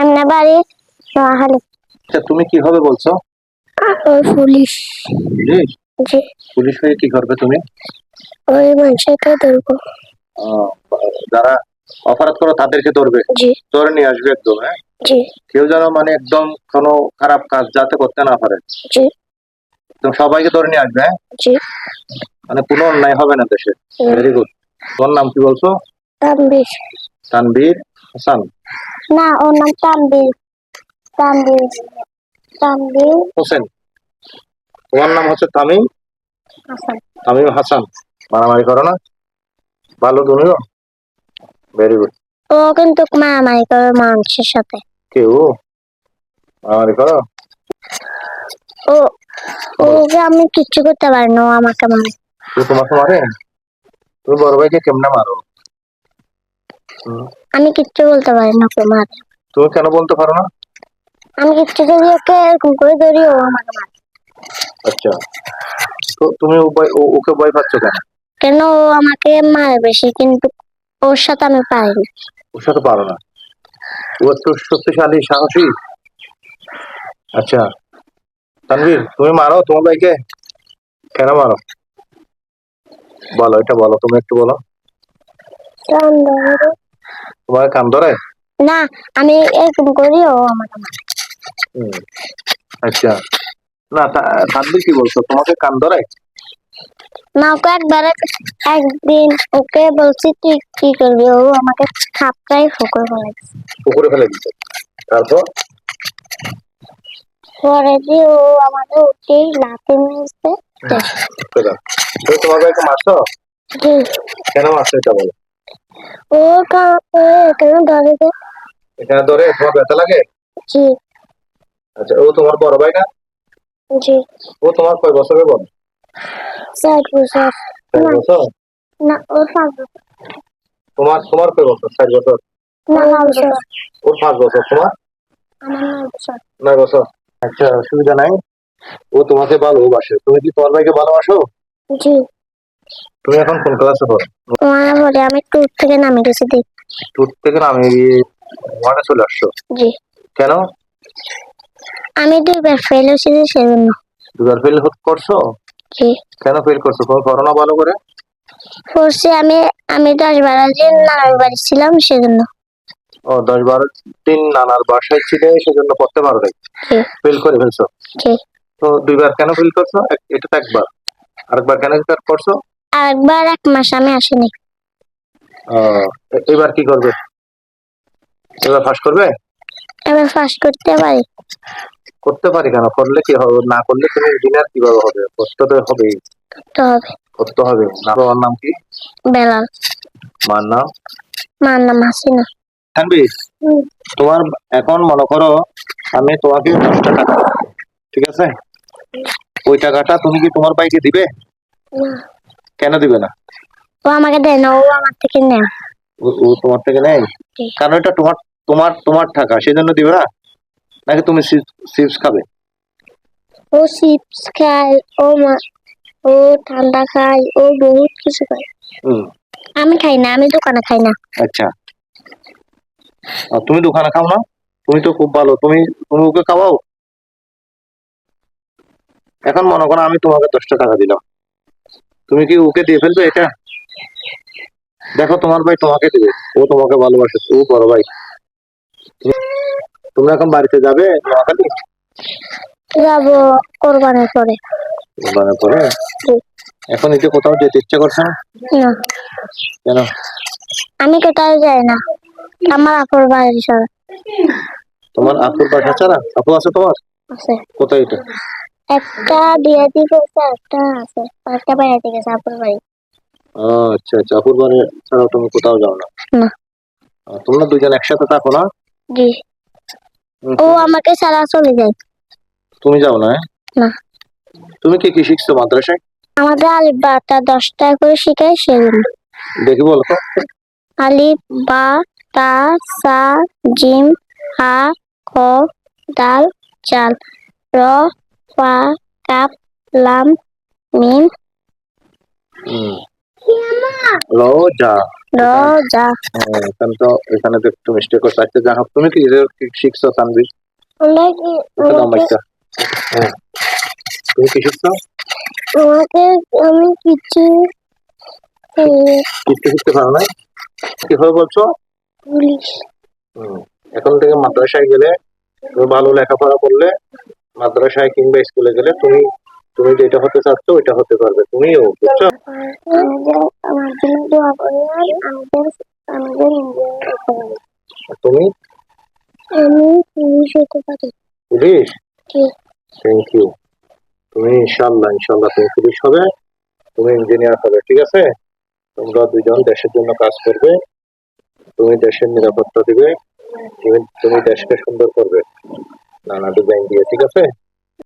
আমরা বাড়ি নোয়াখালী। আচ্ছা, তুমি কিভাবে বলছো? ওই পুলিশ। পুলিশ? জি। পুলিশ হয়ে কি করবে তুমি? ওই মানুষকে ধরবো। আহ, যারা অপরাধ করো তাদেরকে ধরবে, জি। ধরে নিয়ে আসবে একদম। হ্যাঁ, জি। কেউ যেন মানে একদম কোনো খারাপ কাজ যাতে করতে না পারে। জি। তো সবাইকে ধরে নিয়ে আসবে। হ্যাঁ, জি। মানে কোনো অন্যায় হবে না দেশে। Very good. তোমার নাম কি বলছো? তানবীর। তানবীর হাসান? না, ওর নাম তানবীর। তানবীর। তানবীর হোসেন। তোমার নাম হচ্ছে তামিম? হাসান। তামিম হাসান। মারামারি করো না? ভালো তুমিও? Very good. ও কিন্তু মারামারি করে মানুষের সাথে। কেউ মারামারি করো? ও ওকে আমি কিচ্ছু করতে পারি না, ও আমাকে মারে। তোমাকে মারে? তুমি বড় ভাইকে কেমনে মারো? আমি কিচ্ছু বলতে পারি না, ওকে মারে। তুমি কেন বলতে পারো না? আমি কিচ্ছু যদি ওকে এরকম করে ধরি, ও আমাকে মারে। আচ্ছা, তো তুমি ওকে ভয় পাচ্ছ কেন? কেন, ও আমাকে মারে বেশি, কিন্তু ওর সাথে আমি পারি না। ওর সাথে পারো না? ও একটু শক্তিশালী, সাহসী। আচ্ছা তানভীর, তুমি মারো তোমার ভাইকে? কেন মারো? বলো, এটা বলো, তুমি একটু বলো। তোমার কান ধরে? না, আমি এরকম করি, ও আমাকে মারে। আচ্ছা, না তানভীর কি বলছো, তোমাকে কান ধরে? না, ওকে একদিন ওকে বলছি তুই কি করবি, ও আমাকে থাপড়াই পুকুরে ফেলে দিচ্ছে। তারপর? পরে দিয়ে ও আমাকে উঠেই লাথি মেরেছে। তুমি তোমার ভাইকে মারছো? জি। কেন মারছো এটা বলো। ও এখানে ধরে দে। এখানে ধরে তোমার ব্যথা লাগে? জি। আচ্ছা, ও তোমার বড় ভাই না? জি। ও তোমার কয় বছরের বড়? 4 বছর। 4 বছর? না, ও 5 বছর। তোমার তোমার কয় বছর? 4 বছর? না, 9 বছর। ওর 5 বছর, তোমার? আমার 9 বছর। 9 বছর। আচ্ছা, অসুবিধা নাই। ও তোমাকে ভালোবাসে, তুমি কি তোমার ভাইকে ভালোবাসো? জি। তুমি এখন কোন ক্লাসে পড়ো? বলে আমি ট্যুর থেকে নামে গেছি দেখ। ট্যুর থেকে নামে গিয়ে ওয়ানে চলে আসছো? জি। কেন? আমি 2বার ফেল হয়েছি, সেজন্য। 2বার ফেল করছো? জি। কেন ফেল করছো? তুমি করো না ভালো করে? পড়ছি আমি আমি 10-12 দিন নানার বাড়ি ছিলাম, সেজন্য। ও, 10-12 দিন নানার বাসায় ছিলে, সেজন্য পড়তে পারো নাই, ফেল করে ফেলছো। জি। তো 2বার কেন ফেল করছো? এটা তো একবার। আরেকবার কেন করছো? আরেকবার 1 মাস আমি আসিনি। এবার কি করবে? এবার পাস করবে? এবার পাস করতে পারি। করতে পারি কেন? করলে কি হবে? না করলে তুমি ইঞ্জিনিয়ার কিভাবে হবে? করতে তো হবেই। করতে হবে। করতে হবে। না, তোমার নাম কি? বেলাল। মার নাম? মার নাম হাসিনা। তানভীর, তোমার এখন মনে করো আমি তোমাকে 10টা টাকা, ঠিক আছে, ওই টাকাটা তুমি কি তোমার ভাইকে দিবে? না। কেন দিবে না? ও আমাকে দেয় না, ও আমার থেকে নেয়। ও তোমার থেকে নেয়? কারণ এটা তোমার তোমার তোমার টাকা, সেজন্য দিবে না? নাকি তুমি চিপস খাবে? ও চিপস খায়, ও ঠান্ডা খায়, ও বহুত কিছু খায়। আমি খাই না, আমি দোকানে খাই না। আচ্ছা, তুমি দোকানে খাও না? তুমি তো খুব ভালো, তুমি তুমি ওকে খাওয়াও। এখন মনে করো আমি তোমাকে 10টা টাকা দিলাম, তুমি কি ওকে দিয়ে ফেলবে এটা? দেখো তোমার ভাই তোমাকে দিবে, ও তোমাকে ভালোবাসে, ও বড় ভাই। তুমি এখন বাড়িতে যাবে নোয়াখালী? যাবো কোরবানির পরে। কোরবানির পরে? এখন এতে কোথাও যেতে ইচ্ছা করছে না? না। কেন? আমি কোথাও যাই না, আমার আপুর বাড়ি ছাড়া। তোমার আপুর বাসা ছাড়া? আপু আছে তোমার? আছে। কোথায় এটা? একটা বিয়েতে গেছে, একটা আছে, একটা বেড়াতে গেছে আপুর বাড়ি। আচ্ছা আচ্ছা, আপুর বাড়ি ছাড়া তুমি কোথাও যাও না? না। তোমরা দুজন একসাথে থাকো না? জি। ও আমাকে ছাড়া চলে যায়। তুমি যাও না? না। তুমি কি কি শিখছো মাদ্রাসায়? আমাদের আলিফ বাটা 10টা করে শিখায়, সেজন্য। দেখি বলো তো। আলিফ, বা, তা, সা, জিম, হা, খ, দাল, জাল, র, ফা, কাফ, লাম, মিম। রোজা। রোজা। এখানে তো এখানে তো একটু মিস্টেক করতে আছে। যা হোক, তুমি কি শিখছো তানভীর? আমরা কি হ্যাঁ, তুমি কি শিখছো? আমাকে আমি কিছু কিছু শিখতে পারো না? কিভাবে বলছো? পুলিশ। এখন থেকে মাদ্রাসায় গেলে, তুমি ভালো লেখাপড়া করলে, মাদ্রাসায় কিংবা স্কুলে গেলে তুমি তুমি যেটা হতে চাচ্ছ ওইটা হতে পারবে। তুমিও, বুঝছো? আমার জন্য দোয়া করবেন। আমাদের ইন্ডিয়ান। তুমি আমি পুলিশ হতে পারি। পুলিশ? কি? Thank you. তুমি ইনশাল্লাহ ইনশাল্লাহ তুমি পুলিশ হবে, তুমি ইঞ্জিনিয়ার হবে, ঠিক আছে? তোমরা দুজন দেশের জন্য কাজ করবে, তুমি দেশের নিরাপত্তা দিবে, তুমি দেশকে সুন্দর করবে নানা ডিজাইন দিয়ে, ঠিক আছে?